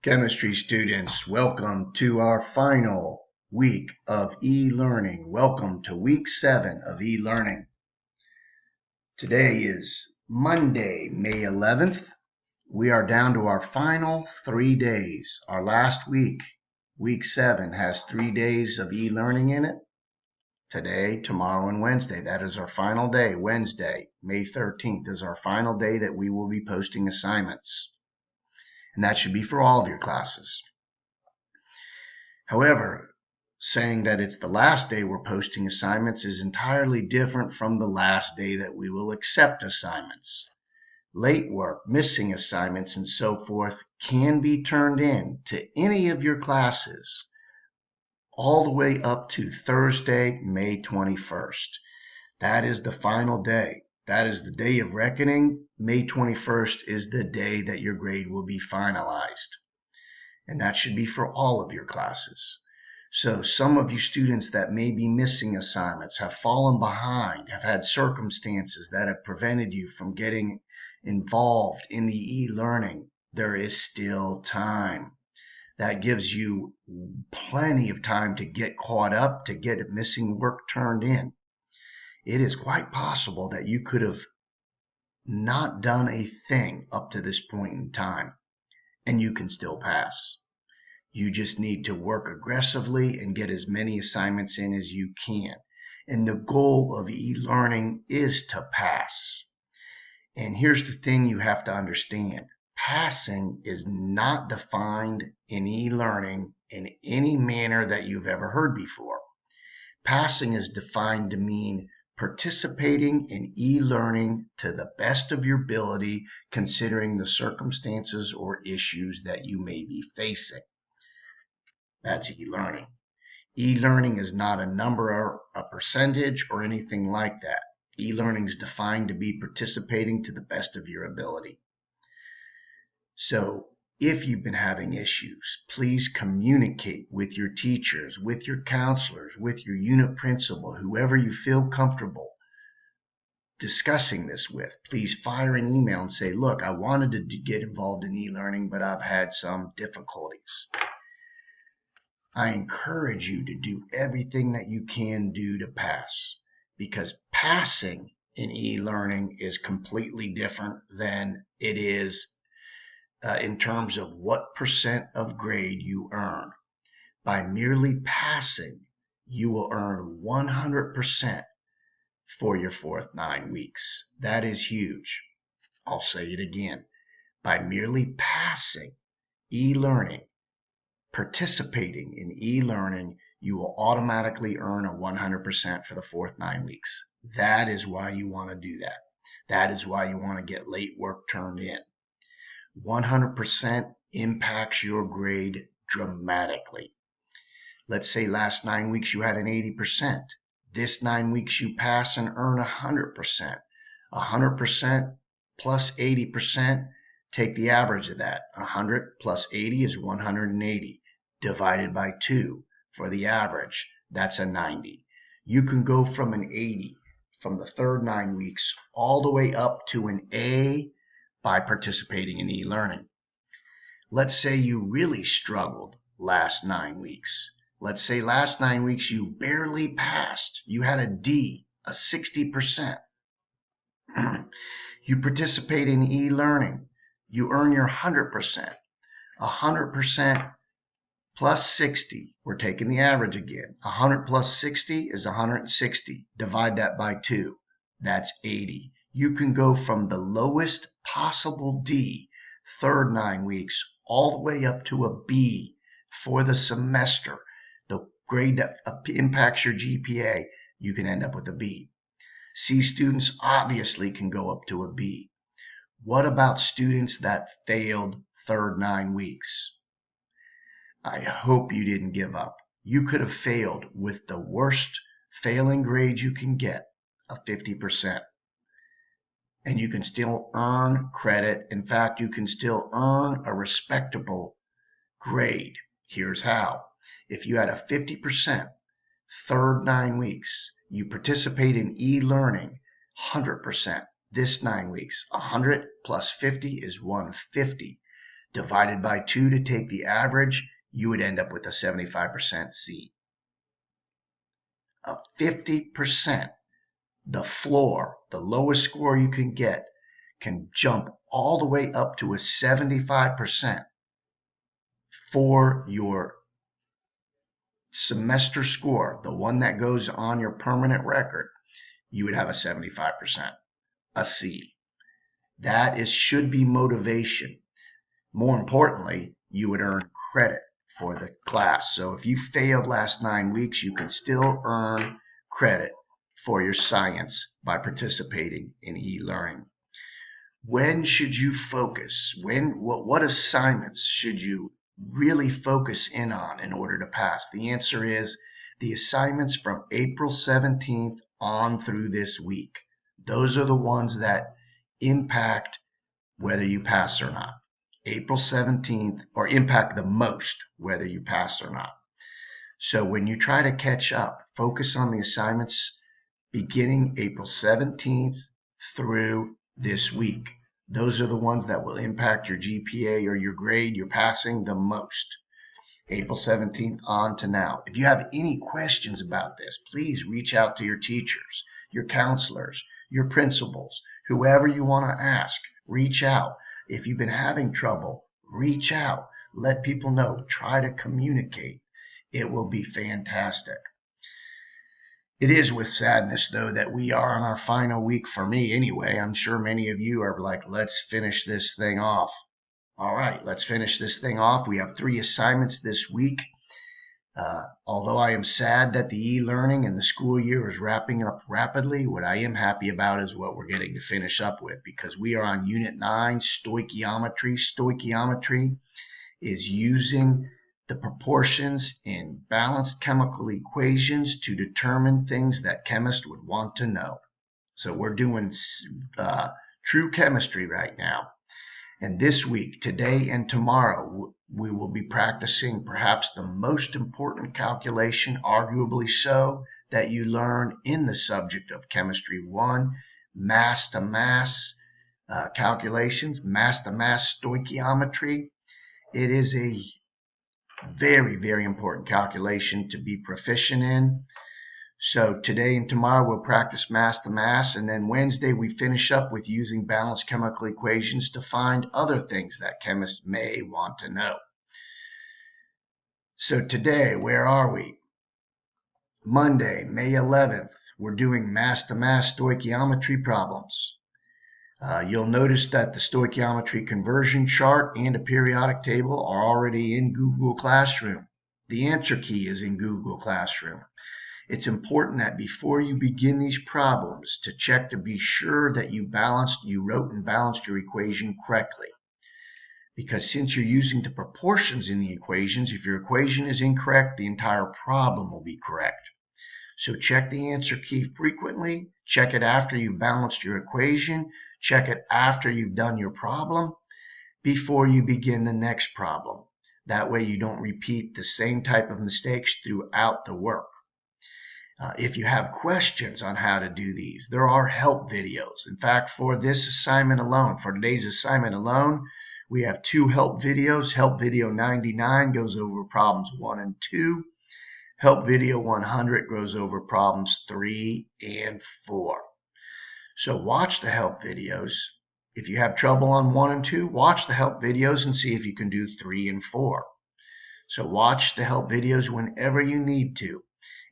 Chemistry students, welcome to our final week of e-learning. Welcome to week 7 of e-learning. Today is Monday, May 11th. We are down to our final 3 days. Our last week, week 7, has 3 days of e-learning in it. Today, tomorrow, and Wednesday. That is our final day. Wednesday, May 13th is our final day that we will be posting assignments. And that should be for all of your classes. However, saying that it's the last day we're posting assignments is entirely different from the last day that we will accept assignments. Late work, missing assignments, and so forth can be turned in to any of your classes all the way up to Thursday, May 21st. That is the final day. That is the day of reckoning. May 21st is the day that your grade will be finalized. And that should be for all of your classes. So some of you students that may be missing assignments, have fallen behind, have had circumstances that have prevented you from getting involved in the e-learning, there is still time. That gives you plenty of time to get caught up, to get missing work turned in. It is quite possible that you could have not done a thing up to this point in time, and you can still pass. You just need to work aggressively and get as many assignments in as you can. And the goal of e-learning is to pass. And here's the thing you have to understand. Passing is not defined in e-learning in any manner that you've ever heard before. Passing is defined to mean participating in e-learning to the best of your ability, considering the circumstances or issues that you may be facing. That's e-learning. E-learning is not a number or a percentage or anything like that. E-learning is defined to be participating to the best of your ability. So if you've been having issues, please communicate with your teachers, with your counselors, with your unit principal, whoever you feel comfortable discussing this with. Please fire an email and say, look, I wanted to get involved in e-learning, but I've had some difficulties. I encourage you to do everything that you can do to pass, because passing in e-learning is completely different than it is in terms of what percent of grade you earn. By merely passing, you will earn 100% for your fourth 9 weeks. That is huge. I'll say it again. By merely passing e-learning, participating in e-learning, you will automatically earn a 100% for the fourth 9 weeks. That is why you want to do that. That is why you want to get late work turned in. 100% impacts your grade dramatically. Let's say last 9 weeks you had an 80%. This 9 weeks you pass and earn 100%. 100% plus 80%, take the average of that. 100 plus 80 is 180. Divided by 2 for the average, that's a 90. You can go from an 80 from the third 9 weeks all the way up to an A by participating in e-learning. Let's say you really struggled last 9 weeks. Let's say last 9 weeks you barely passed. You had a D, a 60%. You participate in e-learning. You earn your 100%. 100% plus 60. We're taking the average again. 100 plus 60 is 160. Divide that by 2. That's 80. You can go from the lowest possible D, third 9 weeks, all the way up to a B for the semester. The grade that impacts your GPA, you can end up with a B. C students obviously can go up to a B. What about students that failed third 9 weeks? I hope you didn't give up. You could have failed with the worst failing grade you can get, a 50%. And you can still earn credit. In fact, you can still earn a respectable grade. Here's how. If you had a 50% third 9 weeks, you participate in e-learning 100% this 9 weeks. 100 plus 50 is 150. divided by 2 to take the average, you would end up with a 75% C. A 50%, the floor, the lowest score you can get, can jump all the way up to a 75% for your semester score, the one that goes on your permanent record. You would have a 75%, a C. That should be motivation. More importantly, you would earn credit for the class. So if you failed last 9 weeks, you can still earn credit for your science by participating in e-learning. When should you focus? What assignments should you really focus in on in order to pass? The answer is the assignments from April 17th on through this week. Those are the ones that impact whether you pass or not. April 17th, or impact the most whether you pass or not. So when you try to catch up, focus on the assignments beginning April 17th through this week. Those are the ones that will impact your GPA or your grade you're passing the most. April 17th on to now. If you have any questions about this, please reach out to your teachers, your counselors, your principals, whoever you want to ask. Reach out. If you've been having trouble, reach out. Let people know. Try to communicate. It will be fantastic. It is with sadness, though, that we are on our final week, for me anyway. I'm sure many of you are like, let's finish this thing off. All right, let's finish this thing off. We have 3 assignments this week. Although I am sad that the e-learning and the school year is wrapping up rapidly, what I am happy about is what we're getting to finish up with, because we are on Unit 9, stoichiometry. Stoichiometry is using the proportions in balanced chemical equations to determine things that chemists would want to know. So we're doing true chemistry right now. And this week, today and tomorrow, we will be practicing perhaps the most important calculation, arguably so, that you learn in the subject of Chemistry 1, mass-to-mass calculations, mass-to-mass stoichiometry. It is a very, very important calculation to be proficient in. So today and tomorrow we'll practice mass to mass, and then Wednesday we finish up with using balanced chemical equations to find other things that chemists may want to know. So today, where are we? Monday, May 11th, we're doing mass to mass stoichiometry problems. You'll notice that the stoichiometry conversion chart and a periodic table are already in Google Classroom. The answer key is in Google Classroom. It's important that before you begin these problems to check to be sure that you wrote and balanced your equation correctly. Because since you're using the proportions in the equations, if your equation is incorrect, the entire problem will be correct. So check the answer key frequently. Check it after you've balanced your equation. Check it after you've done your problem before you begin the next problem. That way you don't repeat the same type of mistakes throughout the work. If you have questions on how to do these, there are help videos. In fact, for this assignment alone, for today's assignment alone, we have 2 help videos. Help video 99 goes over problems 1 and 2. Help video 100 goes over problems 3 and 4. So watch the help videos. If you have trouble on 1 and 2, watch the help videos and see if you can do 3 and 4. So watch the help videos whenever you need to.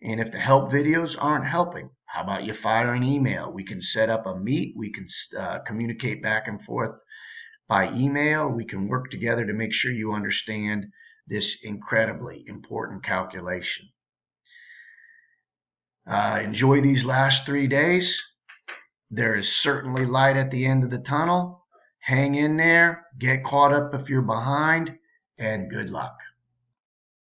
And if the help videos aren't helping, how about you fire an email? We can set up a meet. We can communicate back and forth by email. We can work together to make sure you understand this incredibly important calculation. Enjoy these last 3 days. There is certainly light at the end of the tunnel. Hang in there. Get caught up if you're behind, and good luck.